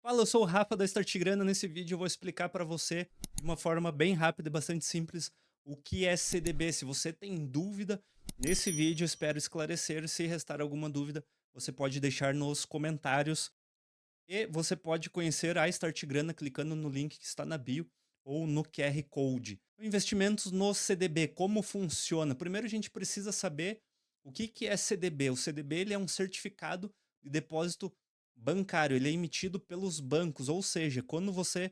Fala, eu sou o Rafa da Start Grana. Nesse vídeo eu vou explicar para você de uma forma bem rápida e bastante simples o que é CDB. Se você tem dúvida, nesse vídeo eu espero esclarecer. Se restar alguma dúvida, você pode deixar nos comentários. E você pode conhecer a Start Grana clicando no link que está na bio ou no QR Code. Investimentos no CDB, como funciona? Primeiro a gente precisa saber o que é CDB. O CDB ele é um certificado de depósito bancário, ele é emitido pelos bancos, ou seja, quando você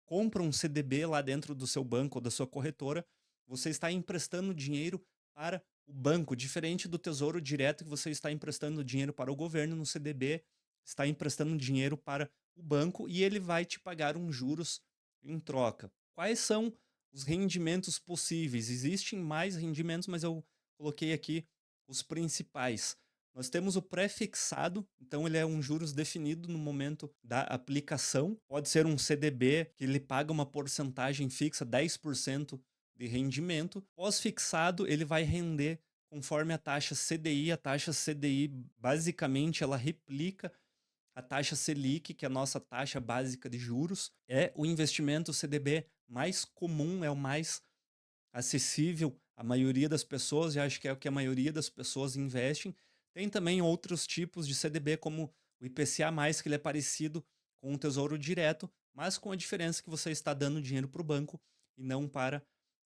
compra um CDB lá dentro do seu banco ou da sua corretora, você está emprestando dinheiro para o banco, diferente do Tesouro Direto que você está emprestando dinheiro para o governo. No CDB está emprestando dinheiro para o banco e ele vai te pagar uns juros em troca. Quais são os rendimentos possíveis? Existem mais rendimentos, mas eu coloquei aqui os principais. Nós temos o pré-fixado, então ele é um juros definido no momento da aplicação. Pode ser um CDB que ele paga uma porcentagem fixa, 10% de rendimento. Pós-fixado, ele vai render conforme a taxa CDI. A taxa CDI, basicamente, ela replica a taxa Selic, que é a nossa taxa básica de juros. É o investimento CDB mais comum, é o mais acessível à maioria das pessoas, e acho que é o que a maioria das pessoas investem. Tem também outros tipos de CDB, como o IPCA+, que ele é parecido com o Tesouro Direto, mas com a diferença que você está dando dinheiro para o banco e não para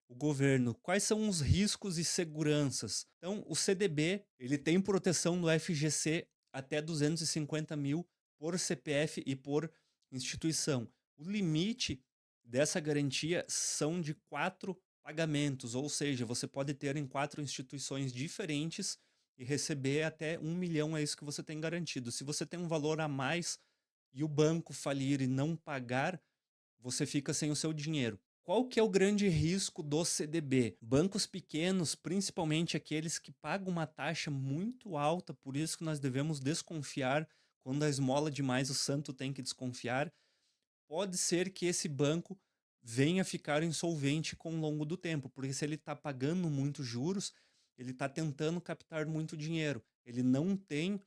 o governo. Quais são os riscos e seguranças? Então, o CDB ele tem proteção do FGC até 250 mil por CPF e por instituição. O limite dessa garantia são de 4 pagamentos, ou seja, você pode ter em 4 instituições diferentes e receber até 1 milhão, é isso que você tem garantido. Se você tem um valor a mais e o banco falir e não pagar, você fica sem o seu dinheiro. Qual que é o grande risco do CDB? Bancos pequenos, principalmente aqueles que pagam uma taxa muito alta, por isso que nós devemos desconfiar. Quando a esmola demais, o santo tem que desconfiar. Pode ser que esse banco venha ficar insolvente com o longo do tempo, porque se ele está pagando muitos juros, ele está tentando captar muito dinheiro. Ele não tem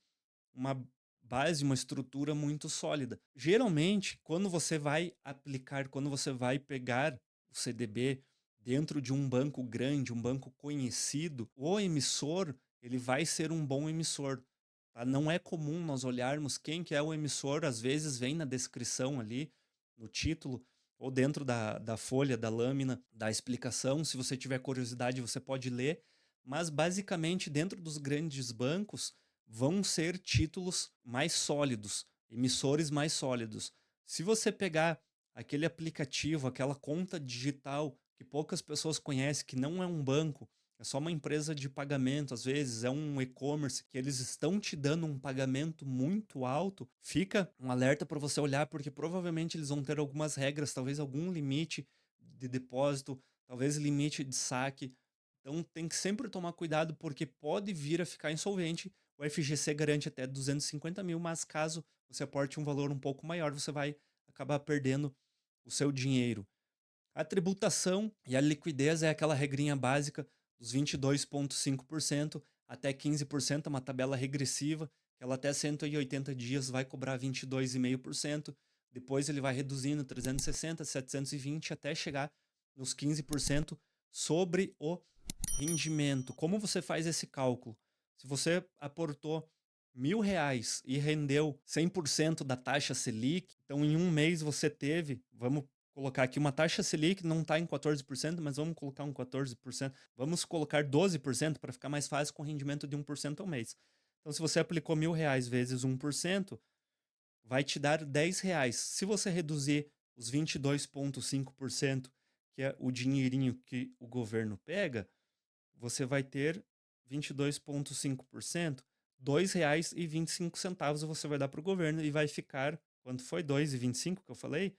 uma base, uma estrutura muito sólida. Geralmente, quando você vai aplicar, quando você vai pegar o CDB dentro de um banco grande, um banco conhecido, o emissor, ele vai ser um bom emissor. Tá? Não é comum nós olharmos quem que é o emissor, às vezes vem na descrição ali, no título, ou dentro da folha, da lâmina, da explicação. Se você tiver curiosidade, você pode ler. Mas, basicamente, dentro dos grandes bancos, vão ser títulos mais sólidos, emissores mais sólidos. Se você pegar aquele aplicativo, aquela conta digital que poucas pessoas conhecem, que não é um banco, é só uma empresa de pagamento, às vezes é um e-commerce, que eles estão te dando um pagamento muito alto, fica um alerta para você olhar, porque provavelmente eles vão ter algumas regras, talvez algum limite de depósito, talvez limite de saque. Então tem que sempre tomar cuidado, porque pode vir a ficar insolvente. O FGC garante até 250 mil, mas caso você aporte um valor um pouco maior, você vai acabar perdendo o seu dinheiro. A tributação e a liquidez é aquela regrinha básica dos 22,5% até 15%, uma tabela regressiva, que ela até 180 dias vai cobrar 22,5%, depois ele vai reduzindo 360, 720 até chegar nos 15% sobre o rendimento. Como você faz esse cálculo? Se você aportou R$ 1.000 e rendeu 100% da taxa Selic, então em um mês você teve, vamos colocar aqui uma taxa Selic, não está em 14%, mas vamos colocar um 14%, vamos colocar 12% para ficar mais fácil, com rendimento de 1% ao mês. Então se você aplicou R$ 1.000 vezes 1%, vai te dar R$ 10. Se você reduzir os 22,5%, que é o dinheirinho que o governo pega, você vai ter 22,5%, R$ 2,25 você vai dar para o governo e vai ficar, quanto foi? 2,25 que eu falei?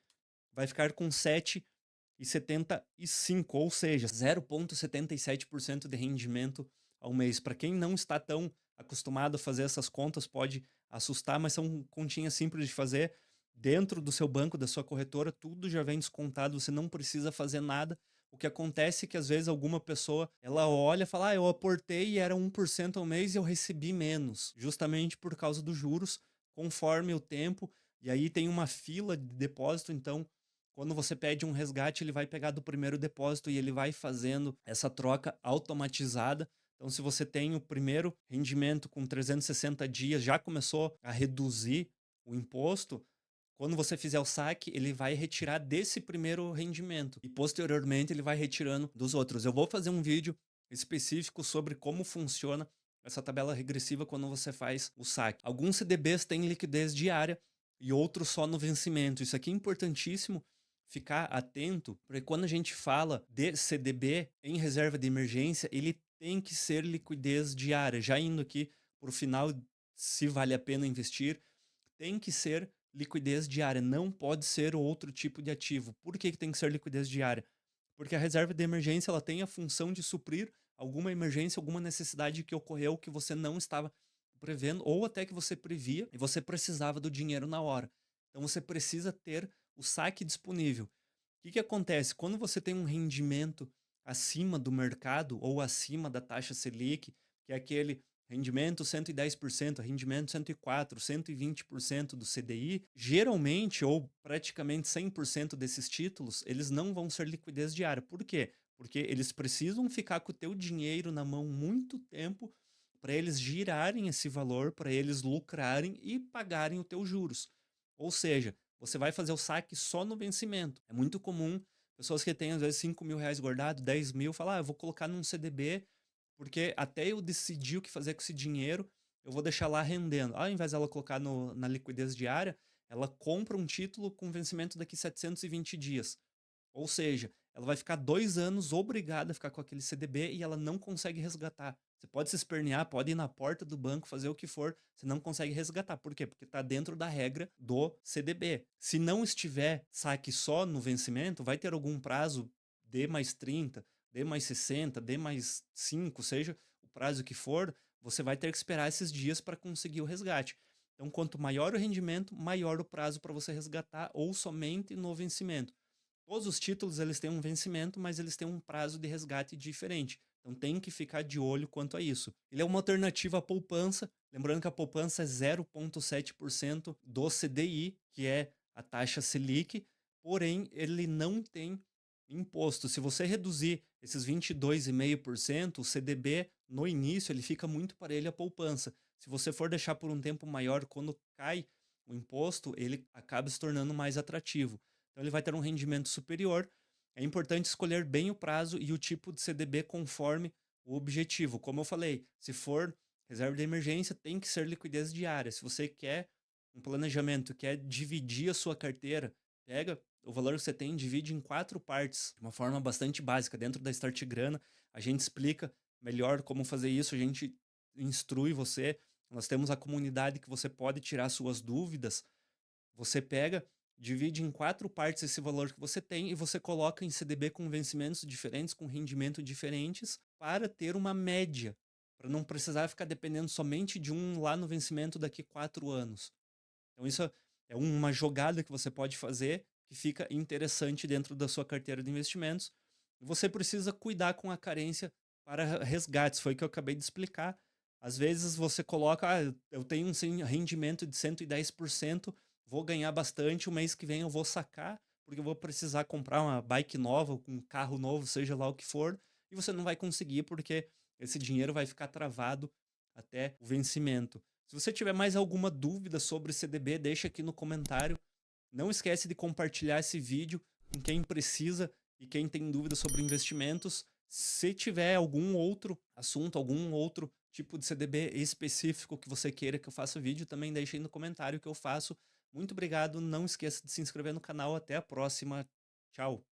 Vai ficar com 7,75, ou seja, 0,77% de rendimento ao mês. Para quem não está tão acostumado a fazer essas contas, pode assustar, mas são continhas simples de fazer. Dentro do seu banco, da sua corretora, tudo já vem descontado, você não precisa fazer nada. O que acontece é que às vezes alguma pessoa, ela olha e fala: eu aportei e era 1% ao mês e eu recebi menos, justamente por causa dos juros, conforme o tempo. E aí tem uma fila de depósito, então quando você pede um resgate, ele vai pegar do primeiro depósito e ele vai fazendo essa troca automatizada. Então, se você tem o primeiro rendimento com 360 dias, já começou a reduzir o imposto, quando você fizer o saque, ele vai retirar desse primeiro rendimento e posteriormente ele vai retirando dos outros. Eu vou fazer um vídeo específico sobre como funciona essa tabela regressiva quando você faz o saque. Alguns CDBs têm liquidez diária e outros só no vencimento. Isso aqui é importantíssimo ficar atento, porque quando a gente fala de CDB em reserva de emergência, ele tem que ser liquidez diária. Já indo aqui para o final, se vale a pena investir, tem que ser liquidez diária, não pode ser outro tipo de ativo. Por que que tem que ser liquidez diária? Porque a reserva de emergência ela tem a função de suprir alguma emergência, alguma necessidade que ocorreu que você não estava prevendo, ou até que você previa e você precisava do dinheiro na hora. Então você precisa ter o saque disponível. O que que acontece? Quando você tem um rendimento acima do mercado ou acima da taxa Selic, que é aquele rendimento 110%, rendimento 104%, 120% do CDI, geralmente ou praticamente 100% desses títulos, eles não vão ser liquidez diária. Por quê? Porque eles precisam ficar com o teu dinheiro na mão muito tempo para eles girarem esse valor, para eles lucrarem e pagarem os teus juros. Ou seja, você vai fazer o saque só no vencimento. É muito comum pessoas que têm às vezes 5 mil reais guardado, 10 mil, falar, eu vou colocar num CDB porque até eu decidir o que fazer com esse dinheiro, eu vou deixar lá rendendo. Ao invés dela colocar na liquidez diária, ela compra um título com vencimento daqui 720 dias. Ou seja, ela vai ficar 2 anos obrigada a ficar com aquele CDB e ela não consegue resgatar. Você pode se espernear, pode ir na porta do banco, fazer o que for, você não consegue resgatar. Por quê? Porque está dentro da regra do CDB. Se não estiver saque só no vencimento, vai ter algum prazo D mais 30, D mais 60, D mais 5, seja o prazo que for, você vai ter que esperar esses dias para conseguir o resgate. Então, quanto maior o rendimento, maior o prazo para você resgatar ou somente no vencimento. Todos os títulos eles têm um vencimento, mas eles têm um prazo de resgate diferente. Então tem que ficar de olho quanto a isso. Ele é uma alternativa à poupança, lembrando que a poupança é 0,7% do CDI, que é a taxa Selic, porém ele não tem imposto. Se você reduzir esses 22,5%, o CDB no início ele fica muito parelho à poupança. Se você for deixar por um tempo maior, quando cai o imposto, ele acaba se tornando mais atrativo. Então ele vai ter um rendimento superior. É importante escolher bem o prazo e o tipo de CDB conforme o objetivo. Como eu falei, se for reserva de emergência, tem que ser liquidez diária. Se você quer um planejamento, quer dividir a sua carteira, pega o valor que você tem, divide em 4 partes, de uma forma bastante básica. Dentro da Start Grana, a gente explica melhor como fazer isso, a gente instrui você. Nós temos a comunidade que você pode tirar suas dúvidas. Você pega, divide em 4 partes esse valor que você tem e você coloca em CDB com vencimentos diferentes, com rendimento diferentes, para ter uma média, para não precisar ficar dependendo somente de um lá no vencimento daqui 4 anos. Então isso é uma jogada que você pode fazer que fica interessante dentro da sua carteira de investimentos. Você precisa cuidar com a carência para resgates, foi o que eu acabei de explicar. Às vezes você coloca, eu tenho um rendimento de 110%, vou ganhar bastante, o mês que vem eu vou sacar, porque eu vou precisar comprar uma bike nova, um carro novo, seja lá o que for, e você não vai conseguir porque esse dinheiro vai ficar travado até o vencimento. Se você tiver mais alguma dúvida sobre CDB, deixa aqui no comentário. Não esquece de compartilhar esse vídeo com quem precisa e quem tem dúvida sobre investimentos. Se tiver algum outro assunto, algum outro tipo de CDB específico que você queira que eu faça vídeo, também deixe aí no comentário que eu faço. Muito obrigado, não esqueça de se inscrever no canal. Até a próxima. Tchau.